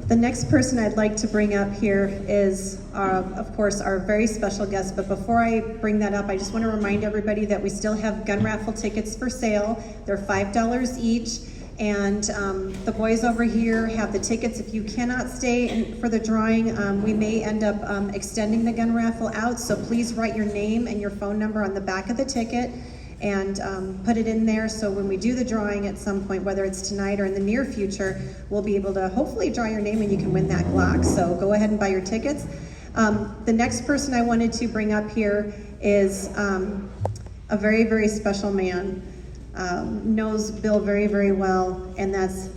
The next person I'd like to bring up here is, of course, our very special guest. But before I bring that up, I just want to remind everybody that we still have gun raffle tickets for sale. They're $5 each. And the boys over here have the tickets. If you cannot stay for the drawing, we may end up extending the gun raffle out. So please write your name and your phone number on the back of the ticket and put it in there, so when we do the drawing at some point, whether it's tonight or in the near future, we'll be able to hopefully draw your name and you can win that Glock. So go ahead and buy your tickets. The next person I wanted to bring up here is a very, very special man. Knows Bill very, very well, and that's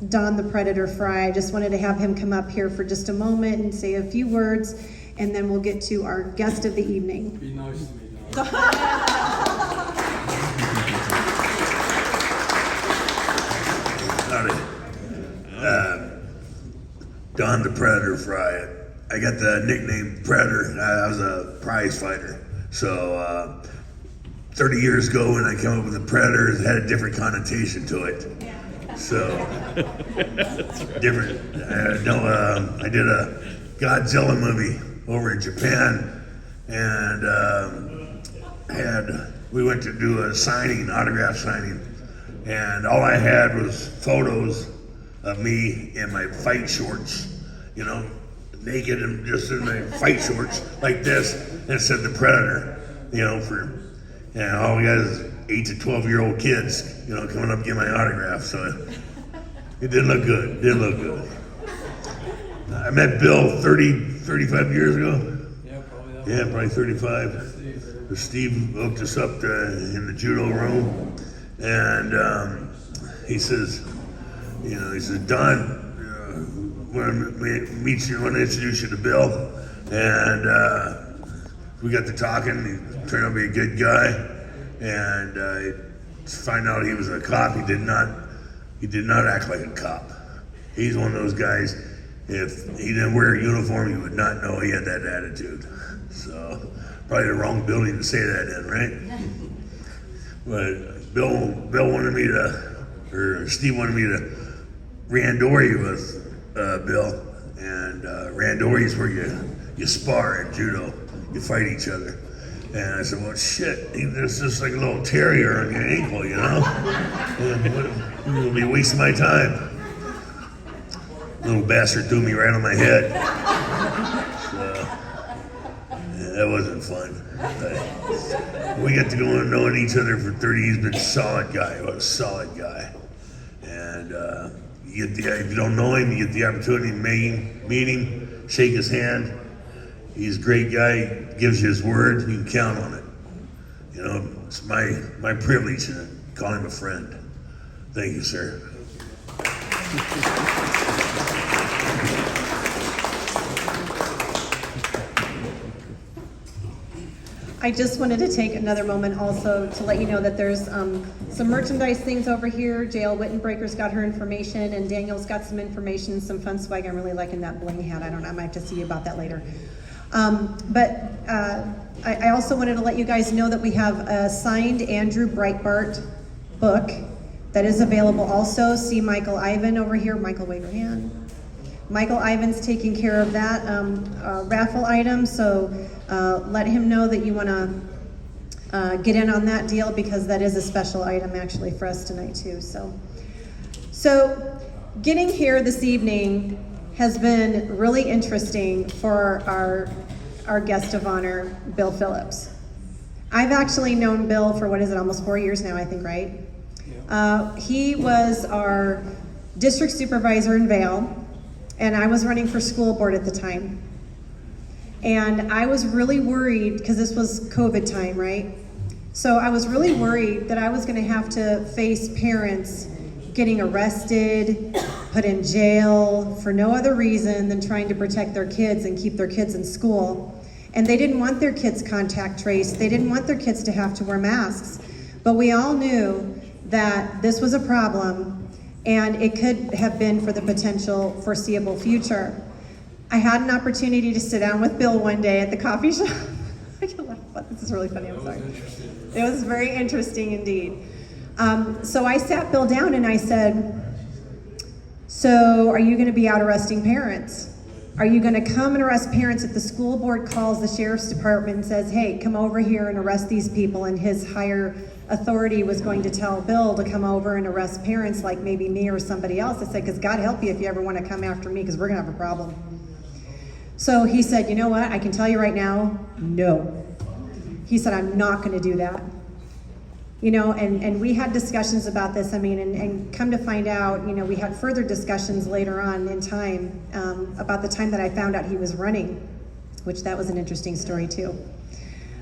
Don the Predator Fry. I just wanted to have him come up here for just a moment and say a few words, and then we'll get to our guest of the evening. Be nice to me, Don. Don the Predator Fry. I got the nickname Predator. I was a prize fighter. So 30 years ago when I came up with the Predator, it had a different connotation to it. So different. I did a Godzilla movie over in Japan, and we went to do a signing, autograph signing, and all I had was photos of me in my fight shorts, you know, naked and just in my fight shorts like this, and it said the Predator, you know, and all we got is 8 to 12-year-old kids, you know, coming up to get my autograph, so it didn't look good, I met Bill 35 years ago. Yeah, probably 35. Steve hooked us up in the judo room, and he says, Don, want to introduce you to Bill, and we got to talking. He turned out to be a good guy, and find out he was a cop. He did not act like a cop. He's one of those guys. If he didn't wear a uniform, you would not know he had that attitude. So probably the wrong building to say that in, right? But Steve wanted me to randori with Bill, and randori is where you spar in judo, you fight each other. And I said, well, shit, there's just like a little terrier on your ankle, you know? I'm gonna be wasting my time. Little bastard threw me right on my head. So, yeah, that wasn't fun. But we got to go on knowing each other for 30 years. He's been a solid guy. What a solid guy. And if you don't know him, you get the opportunity to meet him, shake his hand. He's a great guy. He gives you his word. You can count on it. You know, it's my privilege to call him a friend. Thank you, sir. I just wanted to take another moment also to let you know that there's some merchandise things over here. JL Wittenbreaker's got her information, and Daniel's got some information, some fun swag. I'm really liking that bling hat. I don't know, I might have to see you about that later. I also wanted to let you guys know that we have a signed Andrew Breitbart book that is available also. See Michael Ivan over here. Michael, wave your hand. Michael Ivan's taking care of that raffle item, so let him know that you want to get in on that deal, because that is a special item actually for us tonight too. So getting here this evening has been really interesting for our guest of honor, Bill Phillips. I've actually known Bill for, almost 4 years now, I think, right? Yeah. He was our district supervisor in Vail, and I was running for school board at the time. And I was really worried, because this was COVID time, right? So I was really worried that I was gonna have to face parents getting arrested, put in jail for no other reason than trying to protect their kids and keep their kids in school. And they didn't want their kids contact traced. They didn't want their kids to have to wear masks. But we all knew that this was a problem, and it could have been for the potential foreseeable future. I had an opportunity to sit down with Bill one day at the coffee shop. I can laugh, but this is really funny, I'm sorry. It was very interesting indeed. So I sat Bill down and I said, So are you gonna be out arresting parents? Are you gonna come and arrest parents if the school board calls the sheriff's department and says, hey, come over here and arrest these people, and his higher authority was going to tell Bill to come over and arrest parents like maybe me or somebody else? I said, because God help you if you ever want to come after me, because we're gonna have a problem. So he said, you know what, I can tell you right now, no. He said, I'm not gonna do that. You know, and we had discussions about this, I mean, and come to find out, you know, we had further discussions later on in time about the time that I found out he was running, which that was an interesting story too.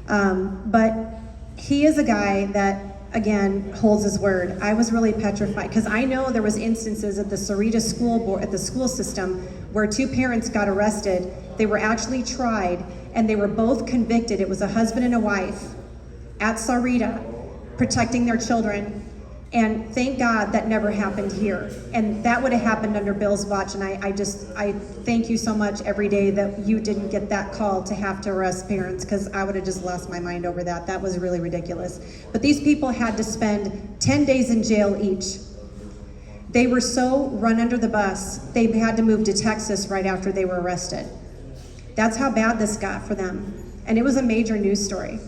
But he is a guy that, again, holds his word. I was really petrified, because I know there was instances at the Sarita school board, at the school system, where two parents got arrested. They were actually tried, and they were both convicted. It was a husband and a wife at Sarita, protecting their children, and thank God that never happened here. And that would have happened under Bill's watch, and I thank you so much every day that you didn't get that call to have to arrest parents, because I would have just lost my mind over that. That was really ridiculous. But these people had to spend 10 days in jail each. They were so run under the bus, they had to move to Texas right after they were arrested. That's how bad this got for them. And it was a major news story.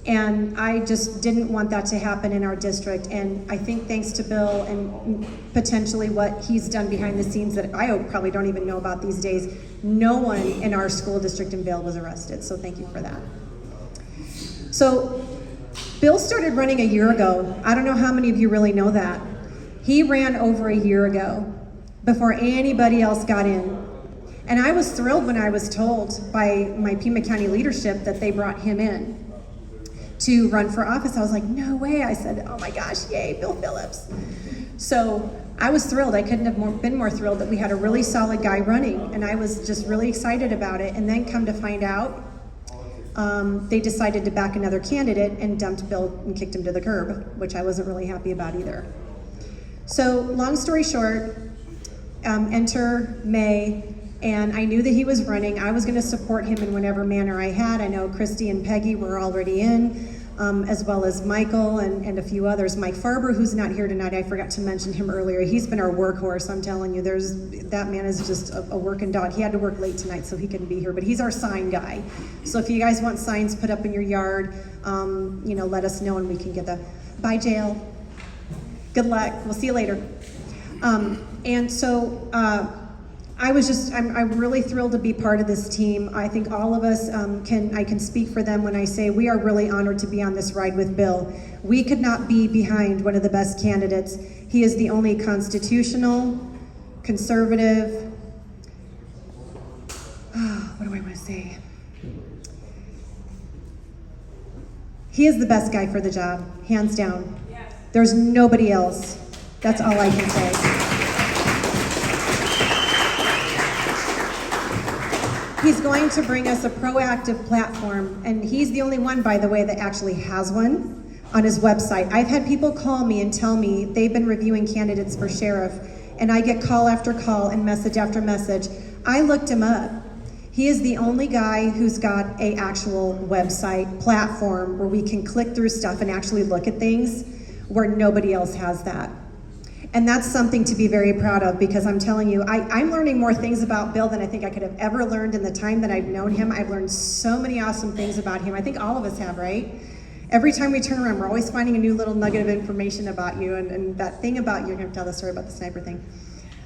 And I just didn't want that to happen in our district. And I think thanks to Bill and potentially what he's done behind the scenes that I probably don't even know about these days, no one in our school district in Vail was arrested. So thank you for that. So Bill started running a year ago. I don't know how many of you really know that. He ran over a year ago before anybody else got in. And I was thrilled when I was told by my Pima County leadership that they brought him in to run for office. I was like, no way. I said, oh my gosh, yay, Bill Phillips. So I was thrilled. I couldn't have been more thrilled that we had a really solid guy running, and I was just really excited about it. And then come to find out, they decided to back another candidate and dumped Bill and kicked him to the curb, which I wasn't really happy about either. So long story short, enter May, and I knew that he was running. I was going to support him in whatever manner I had. I know Christy and Peggy were already in, as well as Michael and a few others. Mike Farber, who's not here tonight, I forgot to mention him earlier. He's been our workhorse. I'm telling you, that man is just a working dog. He had to work late tonight, so he couldn't be here, but he's our sign guy. So if you guys want signs put up in your yard, you know, let us know and we can get the, bye jail. Good luck, we'll see you later. And so, I'm really thrilled to be part of this team. I think all of us I can speak for them when I say we are really honored to be on this ride with Bill. We could not be behind one of the best candidates. He is the only constitutional, conservative, what do I want to say? He is the best guy for the job, hands down. Yes. There's nobody else. That's all I can say. He's going to bring us a proactive platform, and he's the only one, by the way, that actually has one on his website. I've had people call me and tell me they've been reviewing candidates for sheriff, and I get call after call and message after message. I looked him up. He is the only guy who's got an actual website platform where we can click through stuff and actually look at things, where nobody else has that. And that's something to be very proud of, because I'm telling you, I'm learning more things about Bill than I think I could have ever learned in the time that I've known him. I've learned so many awesome things about him. I think all of us have, right? Every time we turn around, we're always finding a new little nugget of information about you, and that thing about you. You're going to tell the story about the sniper thing.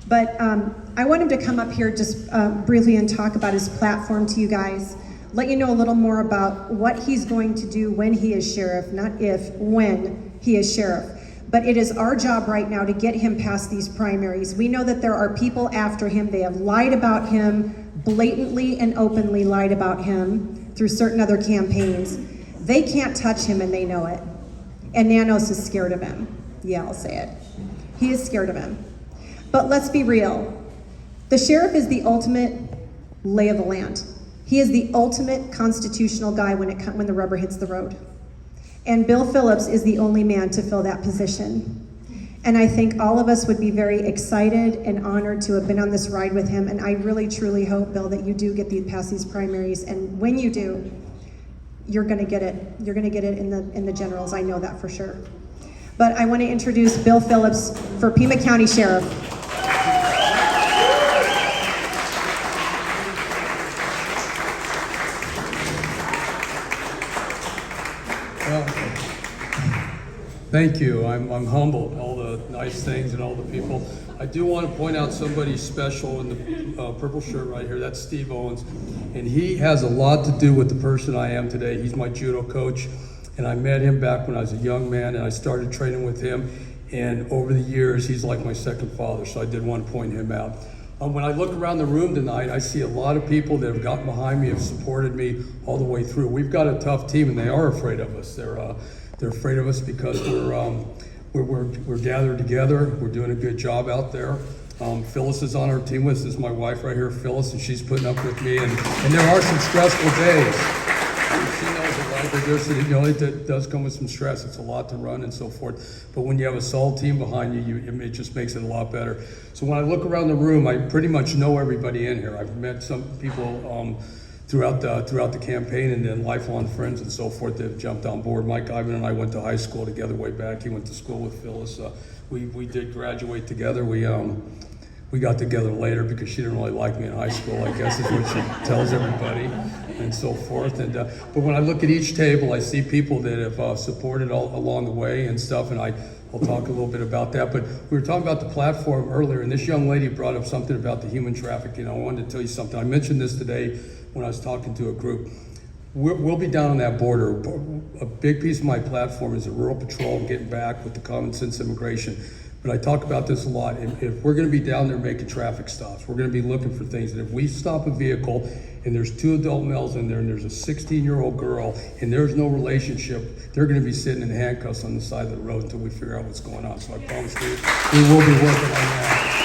But I want him to come up here just briefly and talk about his platform to you guys, let you know a little more about what he's going to do when he is sheriff, not if, when he is sheriff. But it is our job right now to get him past these primaries. We know that there are people after him. They have lied about him, blatantly and openly lied about him through certain other campaigns. They can't touch him, and they know it. And Nanos is scared of him. Yeah, I'll say it. He is scared of him. But let's be real. The sheriff is the ultimate lay of the land. He is the ultimate constitutional guy when the rubber hits the road. And Bill Phillips is the only man to fill that position. And I think all of us would be very excited and honored to have been on this ride with him. And I really, truly hope, Bill, that you do get past these primaries. And when you do, you're gonna get it. You're gonna get it in the generals. I know that for sure. But I want to introduce Bill Phillips for Pima County Sheriff. Thank you. I'm humbled, all the nice things and all the people. I do want to point out somebody special in the purple shirt right here. That's Steve Owens. And he has a lot to do with the person I am today. He's my judo coach. And I met him back when I was a young man, and I started training with him. And over the years, he's like my second father, so I did want to point him out. When I look around the room tonight, I see a lot of people that have gotten behind me, have supported me all the way through. We've got a tough team, and they are afraid of us. They're afraid of us because we're gathered together. We're doing a good job out there. Phyllis is on our team with us. This is my wife right here, Phyllis, and she's putting up with me. And there are some stressful days. She knows it, right? It does come with some stress. It's a lot to run and so forth. But when you have a solid team behind you, it just makes it a lot better. So when I look around the room, I pretty much know everybody in here. I've met some people throughout the campaign, and then lifelong friends and so forth that have jumped on board. Mike Ivan and I went to high school together way back. He went to school with Phyllis. We did graduate together. We got together later because she didn't really like me in high school, I guess is what she tells everybody and so forth. But when I look at each table, I see people that have supported all along the way and stuff, and I'll talk a little bit about that. But we were talking about the platform earlier, and this young lady brought up something about the human trafficking. I wanted to tell you something. I mentioned this today when I was talking to a group. We'll be down on that border. A big piece of my platform is the rural patrol and getting back with the common sense immigration. But I talk about this a lot. If we're going to be down there making traffic stops, we're going to be looking for things. And if we stop a vehicle and there's 2 adult males in there and there's a 16-year-old girl and there's no relationship, they're going to be sitting in handcuffs on the side of the road until we figure out what's going on. So I promise you, we will be working on that.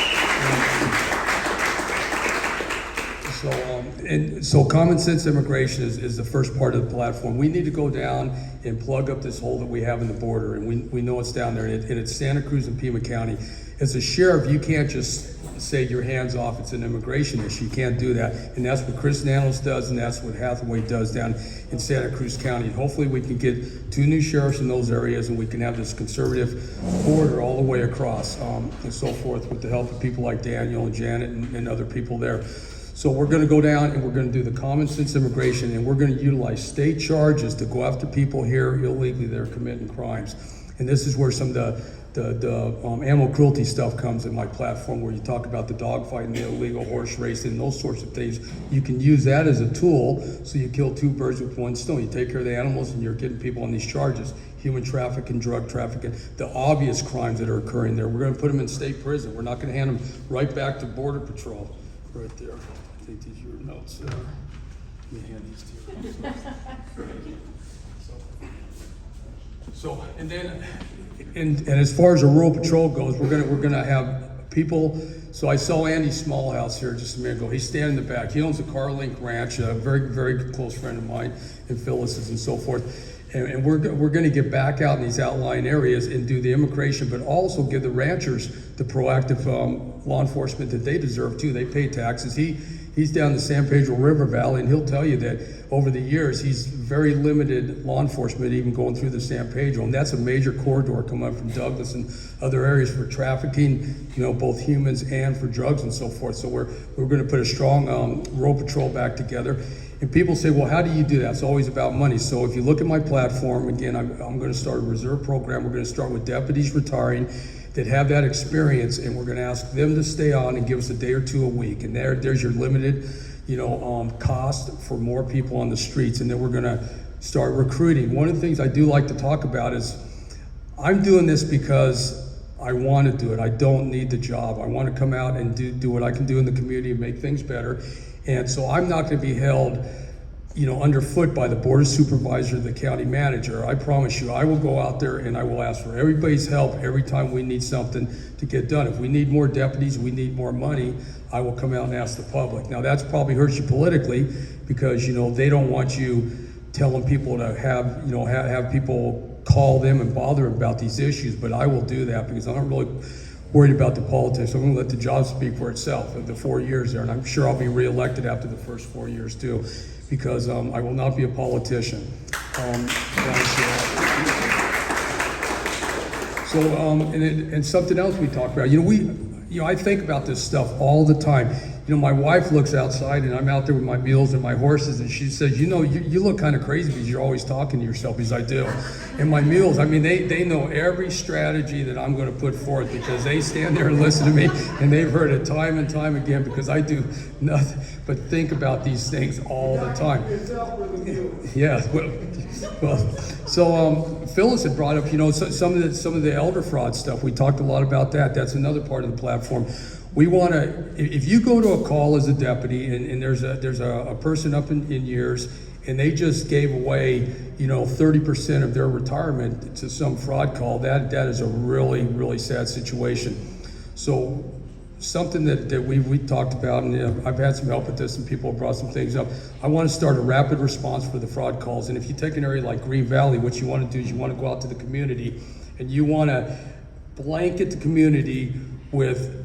So common sense immigration is the first part of the platform. We need to go down and plug up this hole that we have in the border, and we know it's down there, and it's Santa Cruz and Pima County. As a sheriff, you can't just say your hands off, it's an immigration issue. You can't do that. And that's what Chris Nanos does, and that's what Hathaway does down in Santa Cruz County. And hopefully we can get 2 new sheriffs in those areas, and we can have this conservative border all the way across and so forth with the help of people like Daniel and Janet and other people there. So we're going to go down and we're going to do the common sense immigration, and we're going to utilize state charges to go after people here illegally that are committing crimes. And this is where some of the animal cruelty stuff comes in my platform, where you talk about the dog fighting, the illegal horse racing, those sorts of things. You can use that as a tool, so you kill 2 birds with 1 stone. You take care of the animals and you're getting people on these charges. Human trafficking, drug trafficking, the obvious crimes that are occurring there. We're going to put them in state prison. We're not going to hand them right back to Border Patrol. Right there. I think these are your notes there. Let me hand these to you. So, and then, and as far as the rural patrol goes, we're gonna have people. So I saw Andy Smallhouse here just a minute ago. He's standing in the back. He owns a Carlink Ranch, a very, very close friend of mine, and Phyllis's and so forth. And we're going to get back out in these outlying areas and do the immigration, but also give the ranchers the proactive law enforcement that they deserve too. They pay taxes. He's down the San Pedro River Valley, and he'll tell you that over the years he's very limited law enforcement even going through the San Pedro, and that's a major corridor coming up from Douglas and other areas for trafficking, both humans and for drugs and so forth. So we're going to put a strong rural patrol back together. And people say, well, how do you do that? It's always about money. So if you look at my platform, again, I'm going to start a reserve program. We're going to start with deputies retiring that have that experience, and we're going to ask them to stay on and give us a day or 2 a week. And there's your limited, cost for more people on the streets. And then we're going to start recruiting. One of the things I do like to talk about is I'm doing this because I want to do it. I don't need the job. I want to come out and do what I can do in the community and make things better. And so I'm not going to be held, underfoot by the board of supervisor, the county manager. I promise you, I will go out there and I will ask for everybody's help every time we need something to get done. If we need more deputies, we need more money, I will come out and ask the public. Now that's probably hurts you politically because, they don't want you telling people to have people call them and bother about these issues, but I will do that because I'm not really worried about the politics. I'm going to let the job speak for itself of the 4 years there, and I'm sure I'll be reelected after the first 4 years too, because I will not be a politician. And something else we talked about. I think about this stuff all the time. my wife looks outside and I'm out there with my mules and my horses, and she says, you look kind of crazy because you're always talking to yourself. Because I do. And my mules, I mean, they know every strategy that I'm going to put forth because they stand there and listen to me, and they've heard it time and time again because I do nothing but think about these things all the time. Yeah, well, so Phyllis had brought up, some of the elder fraud stuff. We talked a lot about that. That's another part of the platform. We want to, if you go to a call as a deputy and there's a person up in years and they just gave away, 30% of their retirement to some fraud call, that is a really, really sad situation. So something that we talked about, and I've had some help with this and people have brought some things up. I want to start a rapid response for the fraud calls. And if you take an area like Green Valley, what you want to do is you want to go out to the community and you want to blanket the community with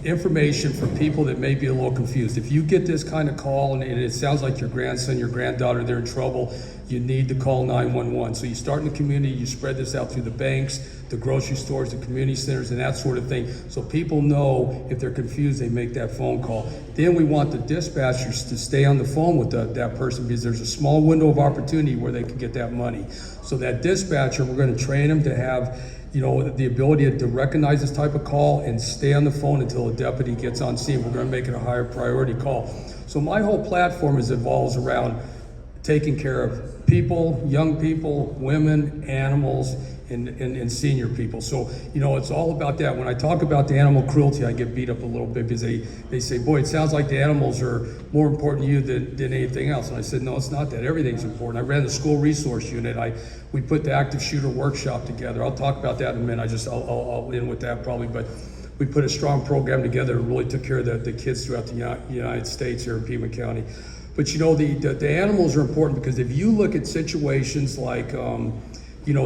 information for people that may be a little confused. If you get this kind of call and it sounds like your grandson, your granddaughter, they're in trouble, you need to call 911. So you start in the community, you spread this out through the banks, the grocery stores, the community centers, and that sort of thing. So people know if they're confused, they make that phone call. Then we want the dispatchers to stay on the phone with that person because there's a small window of opportunity where they can get that money. So that dispatcher, we're going to train them to have the ability to recognize this type of call and stay on the phone until a deputy gets on scene. We're going to make it a higher priority call. So my whole platform evolves around taking care of people, young people, women, animals, and senior people. So, it's all about that. When I talk about the animal cruelty, I get beat up a little bit because they say, boy, it sounds like the animals are more important to you than anything else. And I said, no, it's not that. Everything's important. I ran the school resource unit. We put the active shooter workshop together. I'll talk about that in a minute. I'll end with that probably. But we put a strong program together and really took care of the kids throughout the United States here in Pima County. But the animals are important because if you look at situations like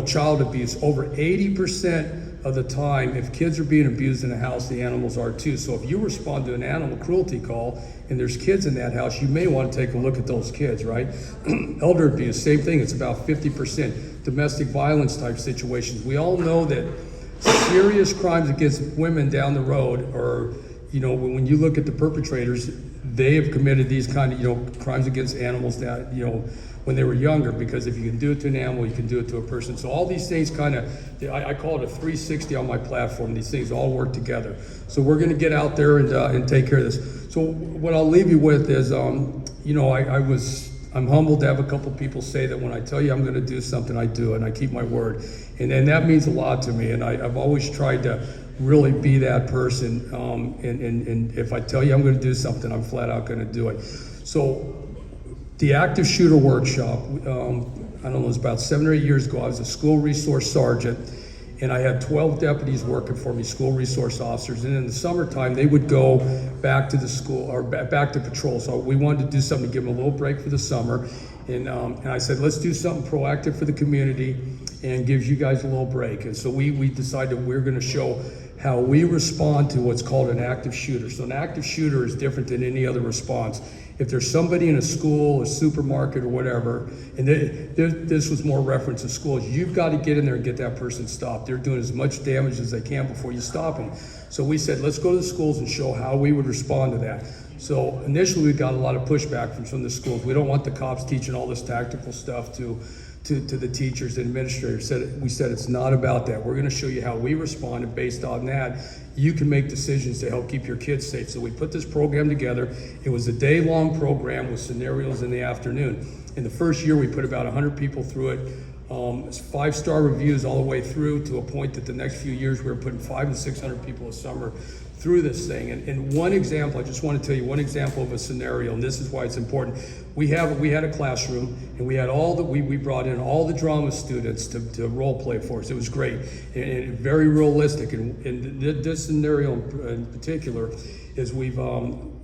child abuse, over 80% of the time, if kids are being abused in a house, the animals are too. So if you respond to an animal cruelty call and there's kids in that house, you may want to take a look at those kids, right? Elder abuse, same thing, it's about 50%. Domestic violence type situations. We all know that serious crimes against women down the road are, when you look at the perpetrators, they have committed these kind of, crimes against animals that, when they were younger, because if you can do it to an animal, you can do it to a person. So all these things I call it a 360 on my platform. These things all work together. So we're going to get out there and take care of this. So what I'll leave you with is, I'm humbled to have a couple people say that when I tell you I'm going to do something, I do it, and I keep my word. And that means a lot to me. And I've always tried to really be that person. And if I tell you I'm going to do something, I'm flat out going to do it. So the active shooter workshop, I don't know, it was about 7 or 8 years ago. I was a school resource sergeant, and I had 12 deputies working for me, school resource officers. And in the summertime, they would go back to the school or back to patrol. So we wanted to do something to give them a little break for the summer. And I said, let's do something proactive for the community and gives you guys a little break. And so we decided we're going to show how we respond to what's called an active shooter. So an active shooter is different than any other response. If there's somebody in a school, a supermarket, or whatever, and this was more reference to schools, you've got to get in there and get that person stopped. They're doing as much damage as they can before you stop them. So we said, let's go to the schools and show how we would respond to that. So initially we got a lot of pushback from some of the schools. We don't want the cops teaching all this tactical stuff to the teachers and administrators. We said it's not about that. We're going to show you how we respond, and based on that, you can make decisions to help keep your kids safe. So we put this program together. It was a day-long program with scenarios in the afternoon. In the first year, we put about 100 people through it. It's 5-star reviews all the way through, to a point that the next few years we were putting 500 and 600 people a summer through this thing. And one example, I just want to tell you one example of a scenario, and this is why it's important. We had a classroom, and we had we brought in all the drama students to role play for us. It was great and very realistic. And this scenario in particular is we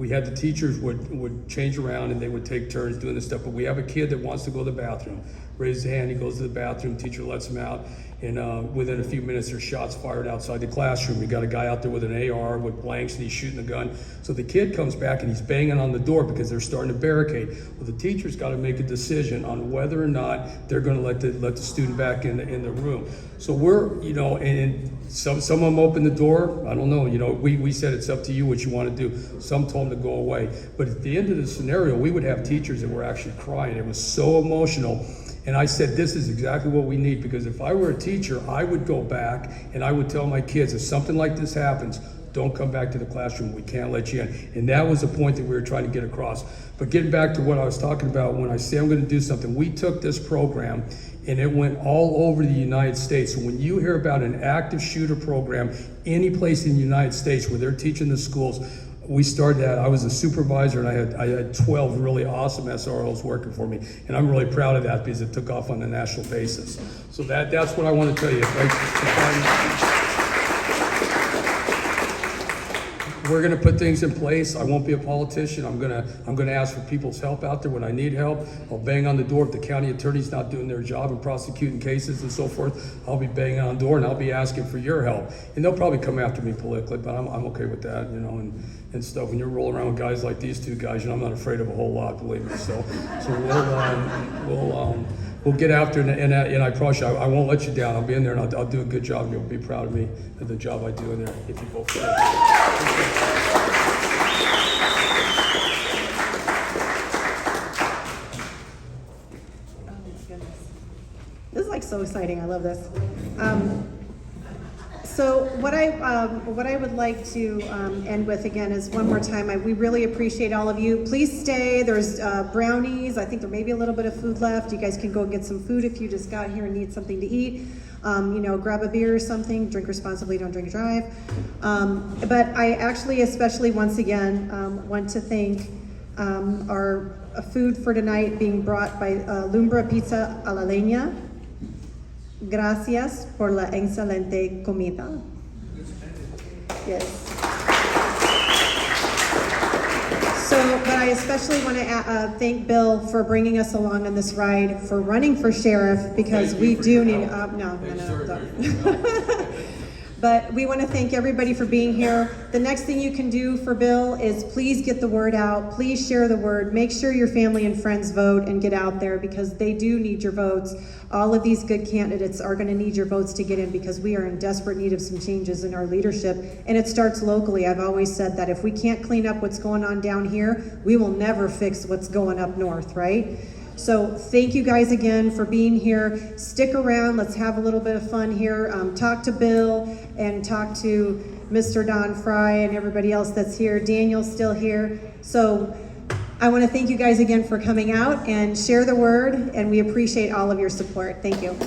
had the teachers would change around and they would take turns doing this stuff. But we have a kid that wants to go to the bathroom. Raises his hand, he goes to the bathroom, teacher lets him out, And within a few minutes, there's shots fired outside the classroom. We got a guy out there with an AR with blanks, and he's shooting the gun. So the kid comes back and he's banging on the door because they're starting to barricade. Well, the teacher's got to make a decision on whether or not they're going to let the student back in the room. So we're, and some of them opened the door. I don't know. We said it's up to you what you want to do. Some told them to go away. But at the end of the scenario, we would have teachers that were actually crying. It was so emotional. And I said, this is exactly what we need, because if I were a teacher, I would go back and I would tell my kids, if something like this happens, don't come back to the classroom. We can't let you in. And that was the point that we were trying to get across. But getting back to what I was talking about, when I say I'm going to do something, we took this program and it went all over the United States. So when you hear about an active shooter program, any place in the United States where they're teaching the schools, we started that. I was a supervisor, and I had 12 really awesome SROs working for me, and I'm really proud of that because it took off on a national basis. So that's what I want to tell you. We're going to put things in place. I won't be a politician. I'm going to ask for people's help out there when I need help. I'll bang on the door if the county attorney's not doing their job and prosecuting cases and so forth. I'll be banging on the door and I'll be asking for your help. And they'll probably come after me politically, but I'm okay with that, and stuff. When you're rolling around with guys like these two guys, I'm not afraid of a whole lot, believe me. So we'll get after it, and I promise you, I won't let you down. I'll be in there and I'll do a good job. You'll be proud of me and the job I do in there if you vote for it. This is like so exciting. I love this. So what I would like to end with again is one more time. We really appreciate all of you. Please stay. There's brownies. I think there may be a little bit of food left. You guys can go get some food if you just got here and need something to eat. Grab a beer or something. Drink responsibly. Don't drink and drive. But I actually, especially once again, want to thank our food for tonight being brought by Lumbra Pizza a la Leña. Gracias por la excelente comida. Yes. But I especially want to thank Bill for bringing us along on this ride, for running for sheriff, because we do need. No. But we want to thank everybody for being here. The next thing you can do for Bill is please get the word out. Please share the word. Make sure your family and friends vote and get out there, because they do need your votes. All of these good candidates are going to need your votes to get in, because we are in desperate need of some changes in our leadership. And it starts locally. I've always said that if we can't clean up what's going on down here, we will never fix what's going up north, right? So thank you guys again for being here. Stick around. Let's have a little bit of fun here. Talk to Bill and talk to Mr. Don Fry and everybody else that's here. Daniel's still here. So I want to thank you guys again for coming out and share the word, and we appreciate all of your support. Thank you.